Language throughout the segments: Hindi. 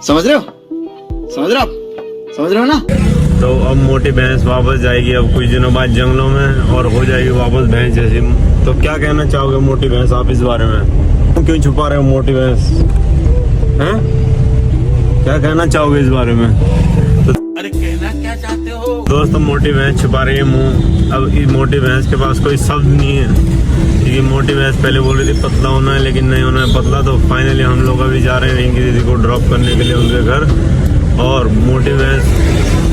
समझ रहे हो? समझ रहे हो ना? तो अब मोटी भैंस वापस जाएगी अब कुछ दिनों बाद जंगलों में और हो जाएगी वापस भैंस जैसी। तो क्या कहना चाहोगे मोटी भैंस आप इस बारे में? क्यों छुपा रहे हो मोटी भैंस हैं? क्या कहना चाहोगे इस बारे में? तो अरे कहना क्या चाहते हो? दोस्तों मोटी भैंस छुपा रही है मुंह। अब इस मोटी भैंस के पास कोई शब्द नहीं है क्योंकि मोटी भैंस पहले बोल रही थी पतला होना है लेकिन नहीं होना है पतला। तो फाइनली हम लोग अभी जा रहे हैं रिंकी दीदी को ड्रॉप करने के लिए उनके घर। और मोटी भैंस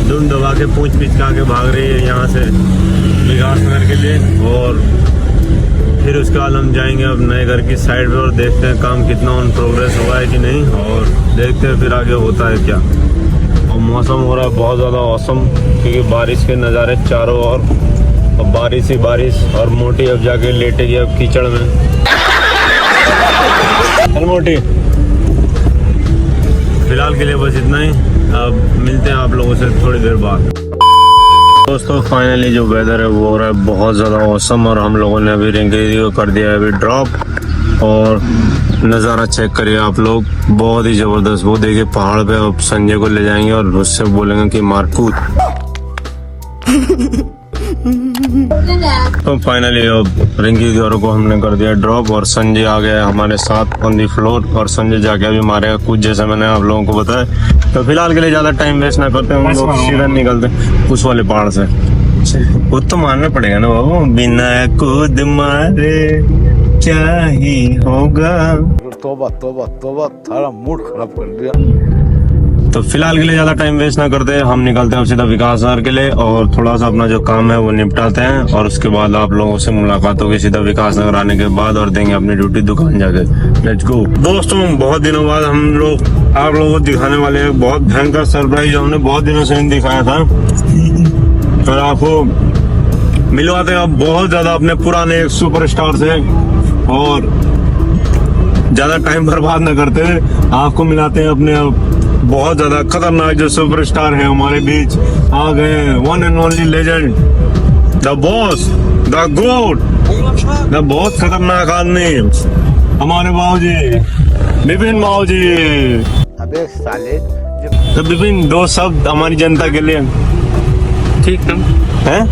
धुन दबा के पूंछ पिचका के भाग रही है यहाँ से विकास नगर के लिए। और फिर उसके बाद हम जाएंगे अब नए घर की साइड पे और देखते हैं काम कितना ऑन प्रोग्रेस हुआ है कि नहीं, और देखते हैं फिर आगे होता है क्या। और मौसम हो रहा है बहुत ज़्यादा औसम क्योंकि बारिश के नज़ारे चारों ओर, और बारिश ही बारिश। और मोटी अब जाके लेटेगी अब कीचड़ में। चल मोटी, फिलहाल के लिए बस इतना ही, अब मिलते हैं आप लोगों से थोड़ी देर बाद। दोस्तों फाइनली जो वेदर है वो हो रहा है बहुत ज़्यादा औसम, और हम लोगों ने अभी रिंकी दीदी को कर दिया है अभी ड्रॉप। और नज़ारा चेक करिए आप लोग, बहुत ही ज़बरदस्त। वो देखिए पहाड़ पे अब संजय को ले जाएंगे और उससे बोलेंगे कि मार कूद। तो फाइनली अब रिंकी दीदी को हमने कर दिया ड्रॉप और संजय आ गया हमारे साथ ऑन दी फ्लोर। और संजय जाके अभी मारेगा कुछ, जैसा मैंने आप लोगों को बताया। तो फिलहाल के लिए ज्यादा टाइम वेस्ट ना करते हम लोग सीधा निकलते उस वाले पहाड़ से। वो तो मारना पड़ेगा ना बाबू, बिना कूद मारे क्या ही होगा। तोबा तोबा तोबा, थारा मूड खराब कर दिया। तो फिलहाल के लिए ज्यादा टाइम वेस्ट ना करते हम निकलते हैं सीधा विकास नगर के लिए और थोड़ा सा अपना जो काम है वो निपटाते हैं। और उसके बाद आप लोगों से मुलाकात होगी सीधा विकास नगर आने के बाद, और देंगे अपनी ड्यूटी दुकान जाके। Let's go. दोस्तों बहुत दिनों बाद हम लोग आप लोगों को दिखाने वाले हैं बहुत भयंकर सरप्राइज, हमने बहुत दिनों से नहीं दिखाया था। और आपको मिलवाते हैं अब बहुत ज्यादा अपने पुराने एक सुपरस्टार से, और ज्यादा टाइम बर्बाद न करते आपको मिलाते हैं अपने बहुत ज्यादा खतरनाक जो सुपरस्टार है हमारे बीच आ गए। One and only legend, the boss, the goat, the बहुत खतरनाक आदमी हमारे बाबूजी विपिन बाबूजी। अबे साले, तो विपिन दो शब्द हमारी जनता के लिए। ठीक है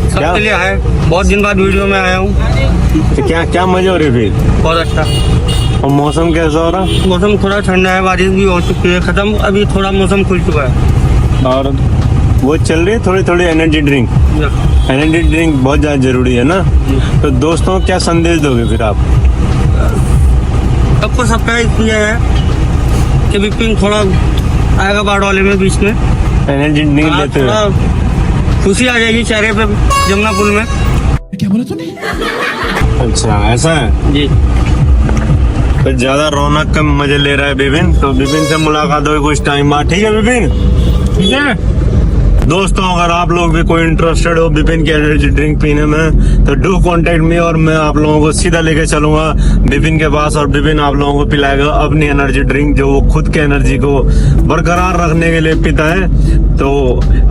सबके लिए है, बहुत दिन बाद वीडियो में आया हूँ। तो क्या मजे हो रहे फिर? बहुत अच्छा। और मौसम कैसा हो रहा? मौसम थोड़ा ठंडा है, बारिश भी हो चुकी है खत्म, अभी थोड़ा मौसम खुल चुका है। और वो चल रही है थोड़ी थोड़ी एनर्जी ड्रिंक। एनर्जी ड्रिंक बहुत ज्यादा जरूरी है ना। तो दोस्तों क्या संदेश दोगे फिर आप? सबको सरप्राइज किया है कि विपिन थोड़ा आएगा बाढ़ वाले में बीच में, एनर्जी ड्रिंक लेते हुए खुशी आ जाएगी चेहरे पे जमुना पुल में। क्या बोला तूने? अच्छा ऐसा है जी। तो ज्यादा रौनक का मजे ले रहा है विपिन। तो विपिन से मुलाकात होगी कुछ टाइम बाद, ठीक है विपिन? ठीक है दोस्तों अगर आप लोग भी कोई इंटरेस्टेड हो विपिन की एनर्जी ड्रिंक पीने में तो डू कॉन्टेक्ट मी, और मैं आप लोगों को सीधा लेके चलूंगा विपिन के पास और विपिन आप लोगों को पिलाएगा अपनी एनर्जी ड्रिंक जो वो खुद के एनर्जी को बरकरार रखने के लिए पीता है। तो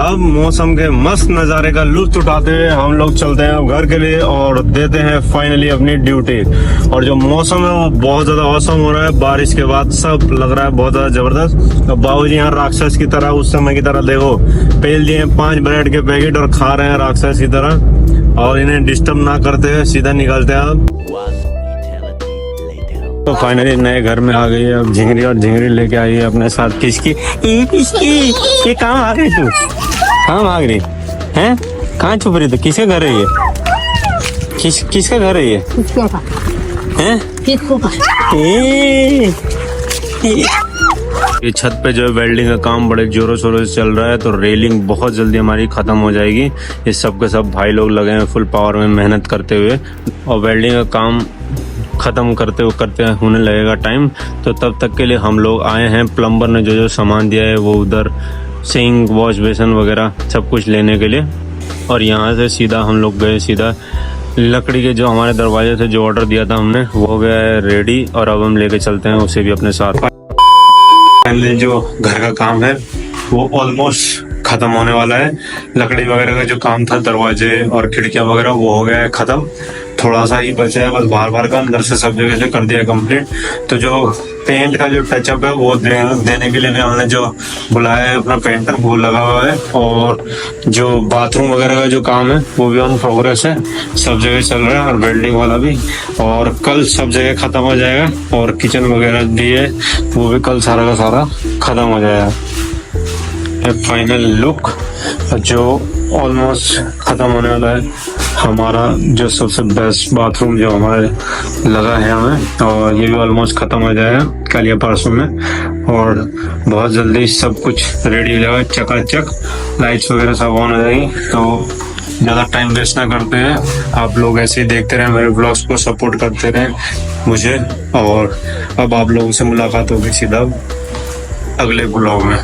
अब मौसम के मस्त नज़ारे का लुत्फ उठाते हुए हम लोग चलते हैं अब घर के लिए और देते हैं फाइनली अपनी ड्यूटी। और जो मौसम है वो बहुत ज़्यादा औसम हो रहा है, बारिश के बाद सब लग रहा है बहुत ज़्यादा ज़बरदस्त। अब बाबूजी यहाँ राक्षस की तरह उस समय की तरह देखो पेल दिए 5 ब्रेड के पैकेट और खा रहे हैं राक्षस की तरह, और इन्हें डिस्टर्ब ना करते हुए सीधा निकलते हैं अब। तो फाइनली नए घर में आ गई है अब झिंगरी, और झिंगरी लेके आई है अपने साथ किसकी ये कहाँ आ गई तू? कहाँ भाग रही है? कहाँ छुप रही? तो किसका घर है ये? किसका घर है ये? हैं? ये छत पे जो है वेल्डिंग का काम बड़े जोरों शोरों से चल रहा है। तो रेलिंग बहुत जल्दी हमारी खत्म हो जाएगी। ये सब के सब भाई लोग लगे हैं फुल पावर में मेहनत करते हुए, और वेल्डिंग का काम ख़त्म करते होने लगेगा टाइम, तो तब तक के लिए हम लोग आए हैं प्लम्बर ने जो सामान दिया है वो उधर सिंक वॉश बेसन वगैरह सब कुछ लेने के लिए। और यहाँ से सीधा हम लोग गए सीधा लकड़ी के जो हमारे दरवाजे से जो ऑर्डर दिया था हमने वो हो गया है रेडी, और अब हम लेके चलते हैं उसे भी अपने साथ। पहले जो घर का काम है वो ऑलमोस्ट खत्म होने वाला है। लकड़ी वगैरह का जो काम था दरवाजे और खिड़कियां वगैरह वो हो गया है खत्म, थोड़ा सा ही बचा है बस बाहर का, अंदर से सब जगह से कर दिया कंप्लीट। तो जो पेंट का जो टचअप है वो देने के लिए भी हमने जो बुलाया है अपना पेंटर वो लगा हुआ है। और जो बाथरूम वगैरह का जो काम है वो भी ऑन प्रोग्रेस है, सब जगह चल रहा है, और वेल्डिंग वाला भी। और कल सब जगह खत्म हो जाएगा, और किचन वगैरह भी है वो भी कल सारा का सारा खत्म हो जाएगा। फाइनल लुक जो ऑलमोस्ट खत्म होने वाला है हमारा जो सबसे बेस्ट बाथरूम जो हमारे लगा है हमें, और ये भी ऑलमोस्ट खत्म हो जाएगा कल या परसों में। और बहुत जल्दी सब कुछ रेडी हो जाएगा, चकाचक लाइट्स वगैरह सब ऑन हो जाएगी। तो ज़्यादा टाइम वेस्ट ना करते हैं, आप लोग ऐसे ही देखते रहें, मेरे ब्लॉग्स को सपोर्ट करते रहें मुझे। और अब आप लोगों से मुलाकात होगी सीधा अगले ब्लॉग में।